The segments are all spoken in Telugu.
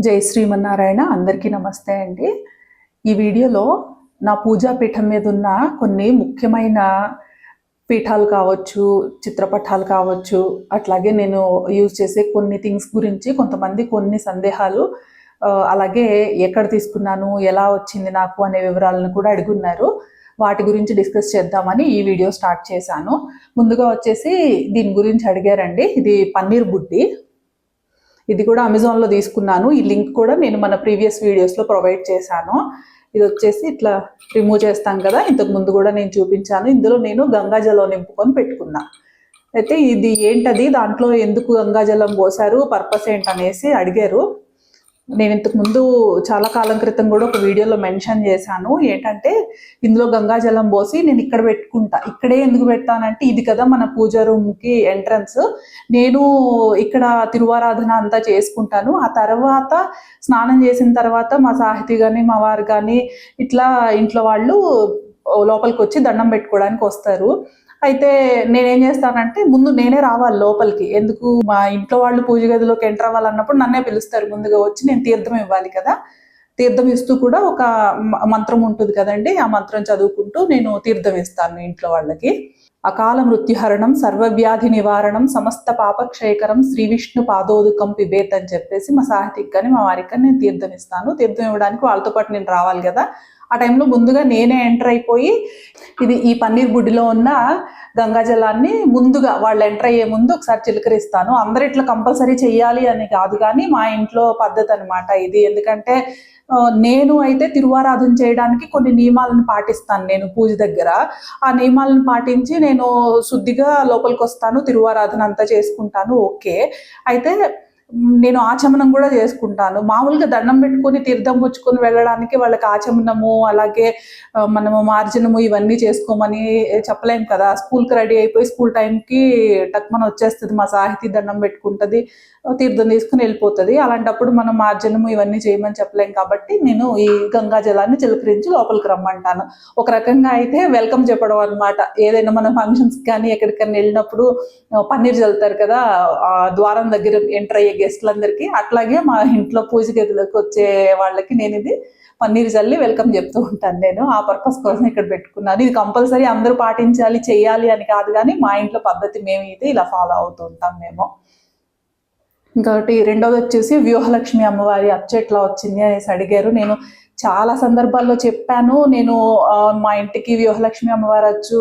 జై శ్రీమన్నారాయణ. అందరికీ నమస్తే అండి. ఈ వీడియోలో నా పూజా పీఠం మీద ఉన్న కొన్ని ముఖ్యమైన పీఠాలు కావచ్చు, చిత్రపటాలు కావచ్చు, అట్లాగే నేను యూజ్ చేసే కొన్ని థింగ్స్ గురించి కొంతమంది కొన్ని సందేహాలు, అలాగే ఎక్కడ తీసుకున్నాను, ఎలా వచ్చింది నాకు అనే వివరాలను కూడా అడుగున్నారు. వాటి గురించి డిస్కస్ చేద్దామని ఈ వీడియో స్టార్ట్ చేశాను. ముందుగా వచ్చేసి దీని గురించి అడిగారండి. ఇది పన్నీర్ బుడ్డి. ఇది కూడా అమెజాన్లో తీసుకున్నాను. ఈ లింక్ కూడా నేను మన ప్రీవియస్ వీడియోస్లో ప్రొవైడ్ చేశాను. ఇది వచ్చేసి ఇట్లా రిమూవ్ చేస్తాం కదా, ఇంతకు ముందు కూడా నేను చూపించాను. ఇందులో నేను గంగాజలం నింపుకొని పెట్టుకున్నా. అయితే ఇది ఏంటది, దాంట్లో ఎందుకు గంగాజలం పోసారు, పర్పస్ ఏంటనేసి అడిగారు. నేను ఇంతకు ముందు చాలా కాలం క్రితం కూడా ఒక వీడియోలో మెన్షన్ చేశాను. ఏంటంటే ఇందులో గంగాజలం పోసి నేను ఇక్కడ పెట్టుకుంటా. ఇక్కడే ఎందుకు పెడతానంటే, ఇది కదా మన పూజ రూమ్కి ఎంట్రన్స్. నేను ఇక్కడ తిరువారాధన అంతా చేసుకుంటాను. ఆ తర్వాత స్నానం చేసిన తర్వాత మా సాహితీ కానీ మా వారు కానీ ఇట్లా ఇంట్లో వాళ్ళు లోపలికి వచ్చి దండం పెట్టుకోవడానికి వస్తారు. అయితే నేనేం చేస్తానంటే, ముందు నేనే రావాలి లోపలికి. ఎందుకు, మా ఇంట్లో వాళ్ళు పూజ గదిలోకి ఎంటర్ అవ్వాలన్నప్పుడు నన్నే పిలుస్తారు. ముందుగా వచ్చి నేను తీర్థం ఇవ్వాలి కదా. తీర్థం ఇస్తూ కూడా ఒక మంత్రం ఉంటుంది కదండి, ఆ మంత్రం చదువుకుంటూ నేను తీర్థం ఇస్తాను ఇంట్లో వాళ్ళకి. అకాల మృత్యుహరణం, సర్వవ్యాధి నివారణం, సమస్త పాపక్షయకరం, శ్రీ విష్ణు పాదోదుకం పిబేత్ అని చెప్పేసి మా సాహితికి కానీ మా వారికి కానీ నేను తీర్థం ఇస్తాను. తీర్థం ఇవ్వడానికి వాళ్ళతో పాటు నేను రావాలి కదా. ఆ టైంలో ముందుగా నేనే ఎంటర్ అయిపోయి ఈ పన్నీర్ బుడ్డిలో ఉన్న గంగాజలాన్ని ముందుగా వాళ్ళు ఎంటర్ అయ్యే ముందు ఒకసారి చిలకరిస్తాను. అందరు ఇట్లా కంపల్సరీ చెయ్యాలి అని కాదు, కానీ మా ఇంట్లో పద్ధతి అనమాట ఇది. ఎందుకంటే నేను అయితే తిరువారాధన చేయడానికి కొన్ని నియమాలను పాటిస్తాను. నేను పూజ దగ్గర ఆ నియమాలను పాటించి నేను శుద్ధిగా లోపలికి వస్తాను, తిరువారాధన అంతా చేసుకుంటాను. ఓకే, అయితే నేను ఆచమనం కూడా చేసుకుంటాను. మామూలుగా దండం పెట్టుకొని తీర్థం పుచ్చుకొని వెళ్ళడానికి వాళ్ళకి ఆచమనము, అలాగే మనము మార్జనము ఇవన్నీ చేసుకోమని చెప్పలేము కదా. స్కూల్కి రెడీ అయిపోయి స్కూల్ టైంకి టక్మన వచ్చేస్తుంది, మా సాహితీ దండం పెట్టుకుంటుంది, తీర్థం తీసుకుని వెళ్ళిపోతుంది. అలాంటప్పుడు మనం మార్జనము ఇవన్నీ చేయమని చెప్పలేం. కాబట్టి నేను ఈ గంగా జలాన్ని చిలకరించి లోపలికి రమ్మంటాను. ఒక రకంగా అయితే వెల్కమ్ చెప్పడం అనమాట. ఏదైనా మన ఫంక్షన్స్కి కానీ ఎక్కడికైనా వెళ్ళినప్పుడు పన్నీర్ చల్లుతారు కదా ద్వారం దగ్గర ఎంటర్ అయ్యే గెస్ట్లందరికీ, అట్లాగే మా ఇంట్లో పూజ గదిలోకి వచ్చే వాళ్ళకి నేను ఇది పన్నీర్ చల్లి వెల్కమ్ చెప్తూ ఉంటాను. నేను ఆ పర్పస్ కోసం ఇక్కడ పెట్టుకున్నాను. ఇది కంపల్సరీ అందరూ పాటించాలి చెయ్యాలి అని కాదు, కానీ మా ఇంట్లో పద్ధతి మేము ఇది ఇలా ఫాలో అవుతూ ఉంటాం మేము. ఇంకొకటి రెండోది వచ్చేసి వ్యూహలక్ష్మి అమ్మవారి అచ్చు ఎట్లా వచ్చింది అనేసి అడిగారు. నేను చాలా సందర్భాల్లో చెప్పాను. నేను మా ఇంటికి వ్యూహలక్ష్మి అమ్మవారి అచ్చు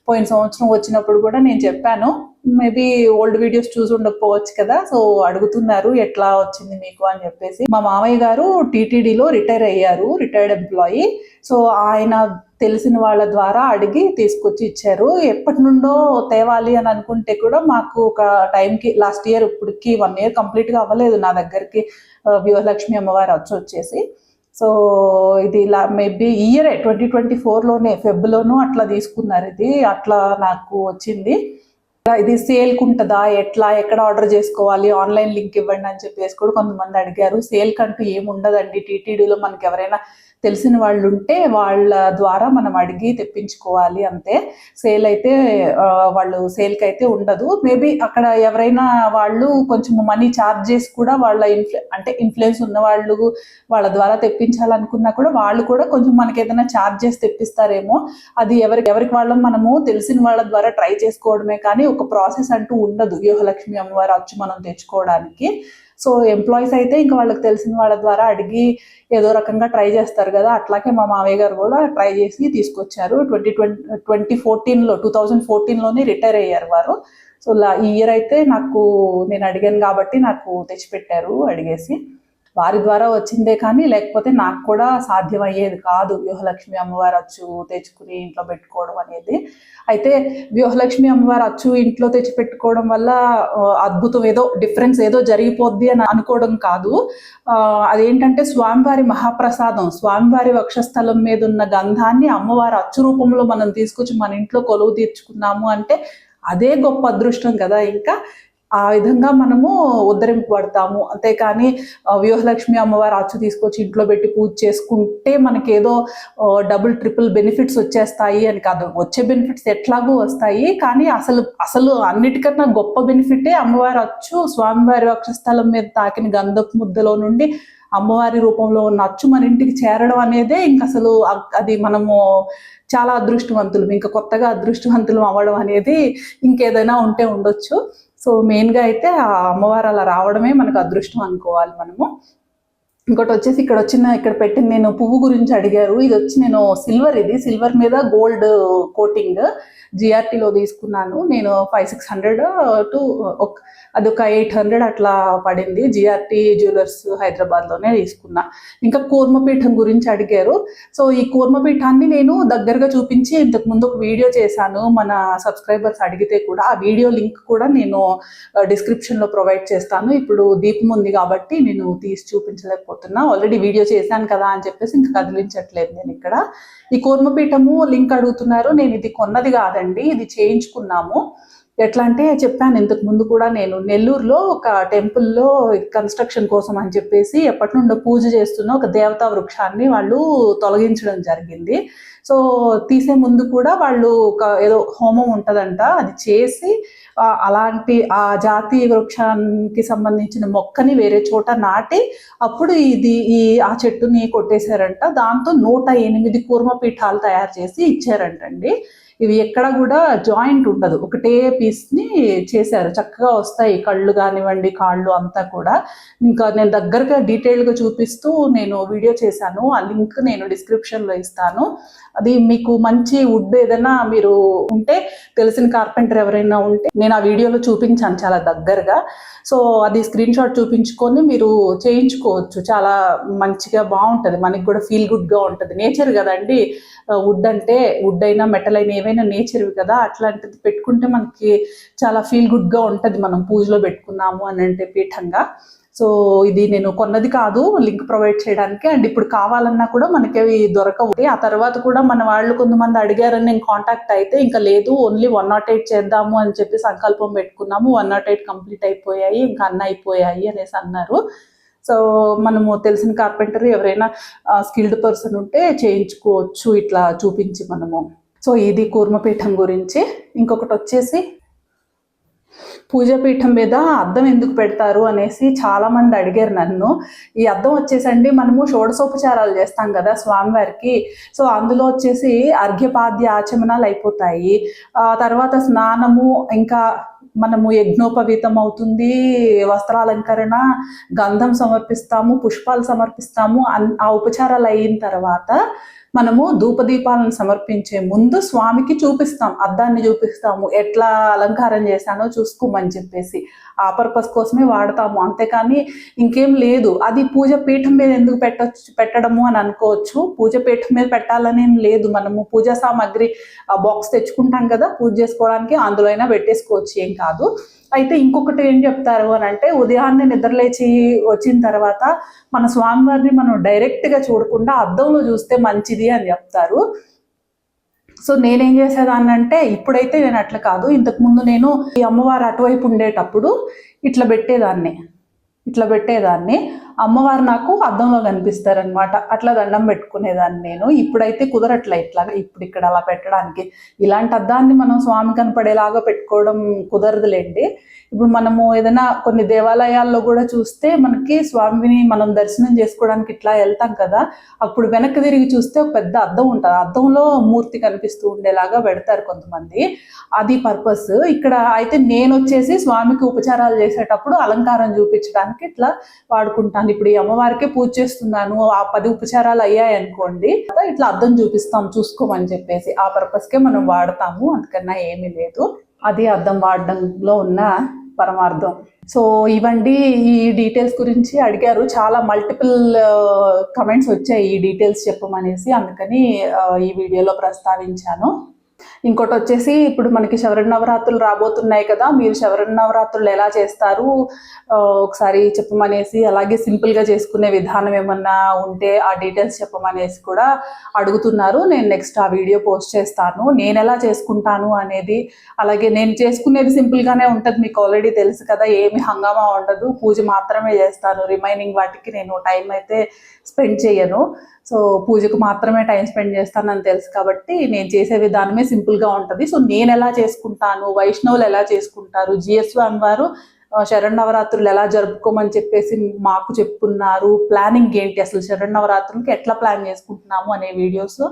పోయిన సంవత్సరం వచ్చినప్పుడు కూడా నేను చెప్పాను. మేబీ ఓల్డ్ వీడియోస్ చూసి ఉండకపోవచ్చు కదా, సో అడుగుతున్నారు ఎట్లా వచ్చింది మీకు అని చెప్పేసి. మా మామయ్య గారు టీటీడీలో రిటైర్ అయ్యారు, రిటైర్డ్ ఎంప్లాయీ. సో ఆయన తెలిసిన వాళ్ళ ద్వారా అడిగి తీసుకొచ్చి ఇచ్చారు. ఎప్పటి నుండో తేవాలి అని అనుకుంటే కూడా మాకు ఒక టైంకి లాస్ట్ ఇయర్, ఇప్పటికి 1 year కంప్లీట్గా అవ్వలేదు నా దగ్గరికి వ్యూహలక్ష్మి అమ్మవారి వచ్చేసి. సో ఇది ఇలా మేబీ ఇయర్ 2024లోనే ఫెబ్లోనూ అట్లా తీసుకున్నారు. ఇది అట్లా నాకు వచ్చింది. ఇది సేల్కి ఉంటుందా, ఎట్లా, ఎక్కడ ఆర్డర్ చేసుకోవాలి, ఆన్లైన్ లింక్ ఇవ్వండి అని చెప్పేసి కూడా కొంతమంది అడిగారు. సేల్ కంటూ ఏముండదండి. టీటీడీలో మనకి ఎవరైనా తెలిసిన వాళ్ళు ఉంటే వాళ్ళ ద్వారా మనం అడిగి తెప్పించుకోవాలి అంతే. సేల్ అయితే వాళ్ళు సేల్కి అయితే ఉండదు. మేబీ అక్కడ ఎవరైనా వాళ్ళు కొంచెం మనీ ఛార్జ్ చేసి కూడా వాళ్ళ ఇన్ఫ్లుయెన్స్ ఉన్న వాళ్ళు వాళ్ళ ద్వారా తెప్పించాలనుకున్నా కూడా వాళ్ళు కూడా కొంచెం మనకి ఏదైనా ఛార్జ్ చేసి తెప్పిస్తారేమో. అది ఎవరికి వాళ్ళం మనము తెలిసిన వాళ్ళ ద్వారా ట్రై చేసుకోవడమే, కానీ ఒక ప్రాసెస్ అంటూ ఉండదు వ్యూహలక్ష్మి అమ్మవారు వచ్చి మనం తెచ్చుకోవడానికి. సో ఎంప్లాయీస్ అయితే ఇంకా వాళ్ళకి తెలిసిన వాళ్ళ ద్వారా అడిగి ఏదో రకంగా ట్రై చేస్తారు కదా. అట్లాగే మా మామయ్య గారు కూడా ట్రై చేసి తీసుకొచ్చారు. 2014లోనే రిటైర్ అయ్యారు వారు. సో ఈ ఇయర్ అయితే నేను అడిగాను కాబట్టి నాకు తెచ్చిపెట్టారు అడిగేసి. వారి ద్వారా వచ్చిందే, కానీ లేకపోతే నాకు కూడా సాధ్యం అయ్యేది కాదు వ్యూహలక్ష్మి అమ్మవారి అచ్చు తెచ్చుకుని ఇంట్లో పెట్టుకోవడం అనేది. అయితే వ్యూహలక్ష్మి అమ్మవారి అచ్చు ఇంట్లో తెచ్చి పెట్టుకోవడం వల్ల అద్భుతం ఏదో డిఫరెన్స్ ఏదో జరిగిపోద్ది అని అనుకోవడం కాదు. అదేంటంటే స్వామివారి మహాప్రసాదం, స్వామివారి వక్షస్థలం మీద ఉన్న గంధాన్ని అమ్మవారి అచ్చు రూపంలో మనం తీసుకొచ్చి మన ఇంట్లో కొలువు తీర్చుకున్నాము అంటే అదే గొప్ప అదృష్టం కదా. ఇంకా ఆ విధంగా మనము ఉద్ధరింపబడతాము. అంతేకాని వ్యూహలక్ష్మి అమ్మవారి అచ్చు తీసుకొచ్చి ఇంట్లో పెట్టి పూజ చేసుకుంటే మనకేదో డబుల్ ట్రిపుల్ బెనిఫిట్స్ వచ్చేస్తాయి అని కాదు. వచ్చే బెనిఫిట్స్ ఎట్లాగూ వస్తాయి, కానీ అసలు అసలు అన్నిటికన్నా గొప్ప బెనిఫిటే అమ్మవారి అచ్చు స్వామివారి వక్షస్థలం మీద తాకిన గంధపు ముద్దలో నుండి అమ్మవారి రూపంలో ఉన్న అచ్చు మన ఇంటికి చేరడం అనేదే ఇంక అసలు అది మనము చాలా అదృష్టవంతులు. ఇంకా కొత్తగా అదృష్టవంతులు అవ్వడం అనేది ఇంకేదైనా ఉంటే ఉండొచ్చు. సో మెయిన్గా అయితే ఆ అమ్మవారు అలా రావడమే మనకు అదృష్టం అనుకోవాలి మనము. ఇంకోటి వచ్చేసి ఇక్కడ పెట్టిన నేను పువ్వు గురించి అడిగారు. ఇది వచ్చి నేను సిల్వర్ మీద గోల్డ్ కోటింగ్ జిఆర్టీలో తీసుకున్నాను. నేను 500-600 టు అదొక 800 అట్లా పడింది. జిఆర్టీ జ్యువెలర్స్ హైదరాబాద్లోనే తీసుకున్నా. ఇంకా కూర్మపీఠం గురించి అడిగారు. సో ఈ కూర్మపీఠాన్ని నేను దగ్గరగా చూపించి ఇంతకుముందు ఒక వీడియో చేశాను, మన సబ్స్క్రైబర్స్ అడిగితే కూడా. ఆ వీడియో లింక్ కూడా నేను డిస్క్రిప్షన్లో ప్రొవైడ్ చేస్తాను. ఇప్పుడు దీపం ఉంది కాబట్టి నేను తీసి చూపించలేకపోతున్నా, ఆల్రెడీ వీడియో చేశాను కదా అని చెప్పేసి ఇంకా కదిలించట్లేదు నేను ఇక్కడ. ఈ కూర్మపీఠము లింక్ అడుగుతున్నారు. నేను ఇది కొన్నది కాదండి, ఇది చేయించుకున్నాము. ఎట్లా అంటే చెప్పాను ఇంతకు ముందు కూడా, నేను నెల్లూరులో ఒక టెంపుల్లో కన్స్ట్రక్షన్ కోసం అని చెప్పేసి ఎప్పటి నుండో పూజ చేస్తున్న ఒక దేవతా వృక్షాన్ని వాళ్ళు తొలగించడం జరిగింది. సో తీసే ముందు కూడా వాళ్ళు ఏదో హోమం ఉంటుందంట, అది చేసి అలాంటి ఆ జాతీయ వృక్షానికి సంబంధించిన మొక్కని వేరే చోట నాటి అప్పుడు ఆ చెట్టుని కొట్టేశారంట. దాంతో 108 కూర్మపీఠాలు తయారు చేసి ఇచ్చారంటండి. ఇవి ఎక్కడ కూడా జాయింట్ ఉండదు, ఒకటే పీస్ని చేశారు, చక్కగా వస్తాయి కళ్ళు కానివ్వండి, కాళ్ళు అంతా కూడా. ఇంకా నేను దగ్గరగా డీటెయిల్గా చూపిస్తూ నేను వీడియో చేశాను, ఆ లింక్ నేను డిస్క్రిప్షన్లో ఇస్తాను. అది మీకు మంచి వుడ్ ఏదైనా మీరు ఉంటే, తెలిసిన కార్పెంటర్ ఎవరైనా ఉంటే, నేను ఆ వీడియోలో చూపించాను చాలా దగ్గరగా. సో అది స్క్రీన్ షాట్ చూపించుకొని మీరు చేయించుకోవచ్చు. చాలా మంచిగా బాగుంటుంది, మనకి కూడా ఫీల్ గుడ్గా ఉంటుంది. నేచర్ కదండి వుడ్ అయినా మెటల్ అయినా ఏవైనా నేచర్వి కదా, అట్లాంటిది పెట్టుకుంటే మనకి చాలా ఫీల్ గుడ్గా ఉంటుంది మనం పూజలో పెట్టుకున్నాము అని అంటే పీఠంగా. సో ఇది నేను కొన్నది కాదు, లింక్ ప్రొవైడ్ చేయడానికి. అండ్ ఇప్పుడు కావాలన్నా కూడా మనకి అవి దొరకవు. ఆ తర్వాత కూడా మన వాళ్ళు కొంతమంది అడిగారని నేను కాంటాక్ట్ అయితే, ఇంకా లేదు ఓన్లీ 108 చేద్దాము అని చెప్పి సంకల్పం పెట్టుకున్నాము. 108 కంప్లీట్ అయిపోయాయి, ఇంకా అన్నీ అయిపోయాయి అనేసి అన్నారు. సో మనము తెలిసిన కార్పెంటర్ ఎవరైనా స్కిల్డ్ పర్సన్ ఉంటే చేయించుకోవచ్చు ఇట్లా చూపించి మనము. సో ఇది కూర్మపీఠం గురించి. ఇంకొకటి వచ్చేసి పూజాపీఠం మీద అద్దం ఎందుకు పెడతారు అనేసి చాలా మంది అడిగారు నన్ను. ఈ అద్దం వచ్చేసండి, మనము షోడశోపచారాలు చేస్తాం కదా స్వామివారికి. సో అందులో వచ్చేసి అర్ఘ్యపాద్య ఆచమనాలు అయిపోతాయి, తర్వాత స్నానము, ఇంకా మనము యజ్ఞోపవీతం అవుతుంది, వస్త్రాలంకరణ, గంధం సమర్పిస్తాము, పుష్పాలు సమర్పిస్తాము. ఆ ఉపచారాలు అయిన తర్వాత మనము ధూపదీపాలను సమర్పించే ముందు స్వామికి చూపిస్తాం, అద్దాన్ని చూపిస్తాము, ఎట్లా అలంకారం చేశానో చూసుకోమని చెప్పేసి. ఆ పర్పస్ కోసమే వాడతాము, అంతేకాని ఇంకేం లేదు. అది పూజ పీఠం మీద ఎందుకు పెట్టడము అని అనుకోవచ్చు. పూజ పీఠం మీద పెట్టాలని ఏం లేదు. మనము పూజా సామాగ్రి బాక్స్ తెచ్చుకుంటాం కదా పూజ చేసుకోవడానికి, అందులో అయినా పెట్టేసుకోవచ్చు, ఏం కాదు. అయితే ఇంకొకటి ఏం చెప్తారు అని అంటే, ఉదయాన్నే నిద్రలేచి వచ్చిన తర్వాత మన స్వామివారిని మనం డైరెక్ట్గా చూడకుండా అద్దంలో చూస్తే మంచిది అని చెప్తారు. సో నేనేం చేసేదాన్ని అంటే, ఇప్పుడైతే నేను అట్లా కాదు, ఇంతకుముందు నేను ఈ అమ్మవారు అటువైపు ఉండేటప్పుడు ఇట్లా పెట్టేదాన్ని. అమ్మవారు నాకు అద్దంలో కనిపిస్తారనమాట, అట్లా దండం పెట్టుకునేదాన్ని నేను. ఇప్పుడైతే కుదరట్లే ఇప్పుడు ఇక్కడ అలా పెట్టడానికి. ఇలాంటి అద్దాన్ని మనం స్వామి కనపడేలాగా పెట్టుకోవడం కుదరదులేండి. ఇప్పుడు మనము ఏదైనా కొన్ని దేవాలయాల్లో కూడా చూస్తే మనకి స్వామిని మనం దర్శనం చేసుకోవడానికి ఇట్లా వెళ్తాం కదా, అప్పుడు వెనక్కి తిరిగి చూస్తే ఒక పెద్ద అద్దం ఉంటుంది, అద్దంలో మూర్తి కనిపిస్తూ ఉండేలాగా పెడతారు కొంతమంది. అది పర్పస్. ఇక్కడ అయితే నేను వచ్చేసి స్వామికి ఉపచారాలు చేసేటప్పుడు అలంకారం చూపించడానికి ఇట్లా వాడుకుంటాను. ఇప్పుడు ఈ అమ్మవారికే పూజ చేస్తున్నాను, ఆ 10 ఉపచారాలు అయ్యాయి అనుకోండి, ఇట్లా అద్దం చూసుకోమని చెప్పేసి ఆ పర్పస్కే మనం వాడతాము, అంతకన్నా ఏమీ లేదు. అది అద్దం వాడడంలో ఉన్న పరమార్థం. సో ఇవండి ఈ డీటెయిల్స్ గురించి అడిగారు. చాలా మల్టిపుల్ కమెంట్స్ వచ్చాయి ఈ డీటెయిల్స్ చెప్పమనేసి, అందుకని ఈ వీడియోలో ప్రస్తావించాను. ఇంకోటి వచ్చేసి ఇప్పుడు మనకి శరన్నవరాత్రులు రాబోతున్నాయి కదా, మీరు శరన్నవరాత్రులు ఎలా చేస్తారు ఒకసారి చెప్పమనేసి, అలాగే సింపుల్గా చేసుకునే విధానం ఏమన్నా ఉంటే ఆ డీటెయిల్స్ చెప్పమనేసి కూడా అడుగుతున్నారు. నేను నెక్స్ట్ ఆ వీడియో పోస్ట్ చేస్తాను, నేను ఎలా చేసుకుంటాను అనేది. అలాగే నేను చేసుకునేది సింపుల్గానే ఉంటుంది, మీకు ఆల్రెడీ తెలుసు కదా, ఏమి హంగామా ఉండదు, పూజ మాత్రమే చేస్తాను. రిమైనింగ్ వాటికి నేను టైం అయితే స్పెండ్ చేయను. సో పూజకు మాత్రమే టైం స్పెండ్ చేస్తానని తెలుసు కాబట్టి నేను చేసే విధానమే సింపుల్గా ఉంటుంది. సో నేను ఎలా చేసుకుంటాను, వైష్ణవులు ఎలా చేసుకుంటారు, జిఎస్వామి వారు శరన్నవరాత్రులు ఎలా జరుపుకోమని చెప్పేసి మాకు చెప్పున్నారు, ప్లానింగ్ ఏంటి, అసలు శరన్నవరాత్రులకి ఎట్లా ప్లాన్ చేసుకుంటున్నాము అనే వీడియోస్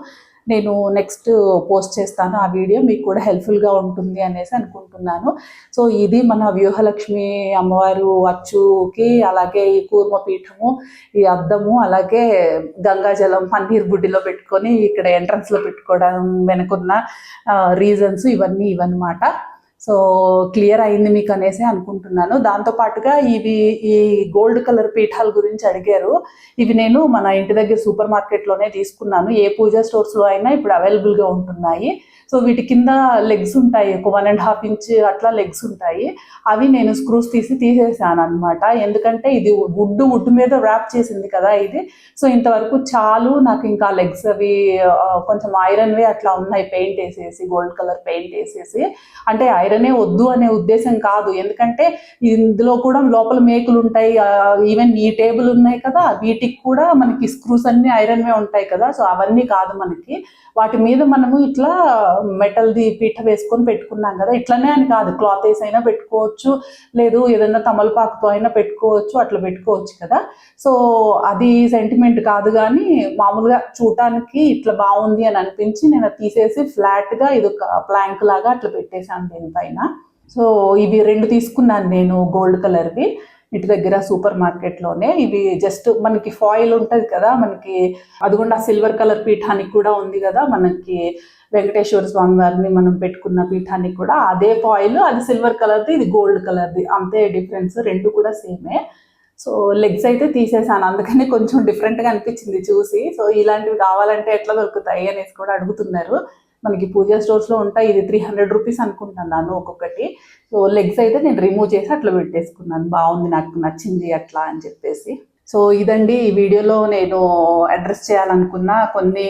నేను నెక్స్ట్ పోస్ట్ చేస్తాను. ఆ వీడియో మీకు కూడా హెల్ప్ఫుల్గా ఉంటుంది అనేసి అనుకుంటున్నాను. సో ఇది మన వ్యూహలక్ష్మి అమ్మవారు అచ్చుకి, అలాగే ఈ కూర్మపీఠము, ఈ అద్దము, అలాగే గంగాజలం పన్నీర్ బుడ్డిలో పెట్టుకొని ఇక్కడ ఎంట్రన్స్లో పెట్టుకోవడం వెనుకున్న రీజన్స్ ఇవన్నమాట. సో క్లియర్ అయింది మీకు అనేసి అనుకుంటున్నాను. దాంతోపాటుగా ఈ గోల్డ్ కలర్ పీఠాల గురించి అడిగారు. ఇవి నేను మన ఇంటి దగ్గర సూపర్ మార్కెట్లోనే తీసుకున్నాను. ఏ పూజా స్టోర్స్లో అయినా ఇప్పుడు అవైలబుల్గా ఉంటున్నాయి. సో వీటి కింద లెగ్స్ ఉంటాయి, ఒక 1.5 ఇంచ్ అట్లా లెగ్స్ ఉంటాయి. అవి నేను స్క్రూస్ తీసేసాను అనమాట. ఎందుకంటే ఇది వుడ్ మీద ర్యాప్ చేసింది కదా ఇది. సో ఇంతవరకు చాలు నాకు, ఇంకా లెగ్స్ అవి కొంచెం ఐరన్వి అట్లా ఉన్నాయి, పెయింట్ వేసేసి, గోల్డ్ కలర్ పెయింట్ వేసేసి. అంటే ఐరనే వద్దు అనే ఉద్దేశం కాదు, ఎందుకంటే ఇందులో కూడా లోపల మేకులు ఉంటాయి. ఈవెన్ ఈ టేబుల్ ఉన్నాయి కదా, వీటికి కూడా మనకి స్క్రూస్ అన్ని ఐరన్వే ఉంటాయి కదా. సో అవన్నీ కాదు మనకి, వాటి మీద మనము ఇట్లా మెటల్ది పీఠ వేసుకొని పెట్టుకున్నాం కదా, ఇట్లనే అని కాదు, క్లాత్ వేసి అయినా పెట్టుకోవచ్చు, లేదు ఏదైనా తమలపాకుతో అయినా పెట్టుకోవచ్చు, అట్లా పెట్టుకోవచ్చు కదా. సో అది సెంటిమెంట్ కాదు, కానీ మామూలుగా చూడటానికి ఇట్లా బాగుంది అని అనిపించి నేను తీసేసి ఫ్లాట్గా ఇది ఒక ప్లాంక్ లాగా అట్లా పెట్టేశాను దీనిపైన. సో ఇవి 2 తీసుకున్నాను నేను, గోల్డ్ కలర్వి, ఇటు దగ్గర సూపర్ మార్కెట్లోనే. ఇవి జస్ట్ మనకి ఫాయిల్ ఉంటుంది కదా మనకి, అదిగోండి ఆ సిల్వర్ కలర్ పీఠానికి కూడా ఉంది కదా మనకి, వెంకటేశ్వర స్వామి వారిని మనం పెట్టుకున్న పీఠానికి కూడా అదే ఫాయిల్, అది సిల్వర్ కలర్ది, ఇది గోల్డ్ కలర్ది, అంతే డిఫరెన్స్, 2 కూడా సేమే. సో లెగ్స్ అయితే తీసేసాను, అందుకని కొంచెం డిఫరెంట్గా అనిపించింది చూసి. సో ఇలాంటివి కావాలంటే ఎట్లా దొరుకుతాయి అనేసి కూడా అడుగుతున్నారు. మనకి పూజా స్టోర్స్లో ఉంటాయి. ఇది 300 రూపీస్ అనుకుంటున్నాను ఒక్కొక్కటి. సో లెగ్స్ అయితే నేను రిమూవ్ చేసి అట్లా పెట్టేసుకున్నాను, బాగుంది, నాకు నచ్చింది అట్లా అని చెప్పేసి. సో ఇదండి ఈ వీడియోలో నేను అడ్రస్ చేయాలనుకున్న కొన్ని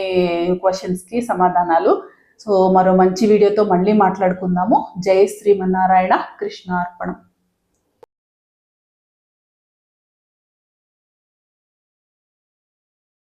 క్వశ్చన్స్కి సమాధానాలు. సో మరో మంచి వీడియోతో మళ్ళీ మాట్లాడుకుందాము. జై శ్రీమన్నారాయణ, కృష్ణార్పణం.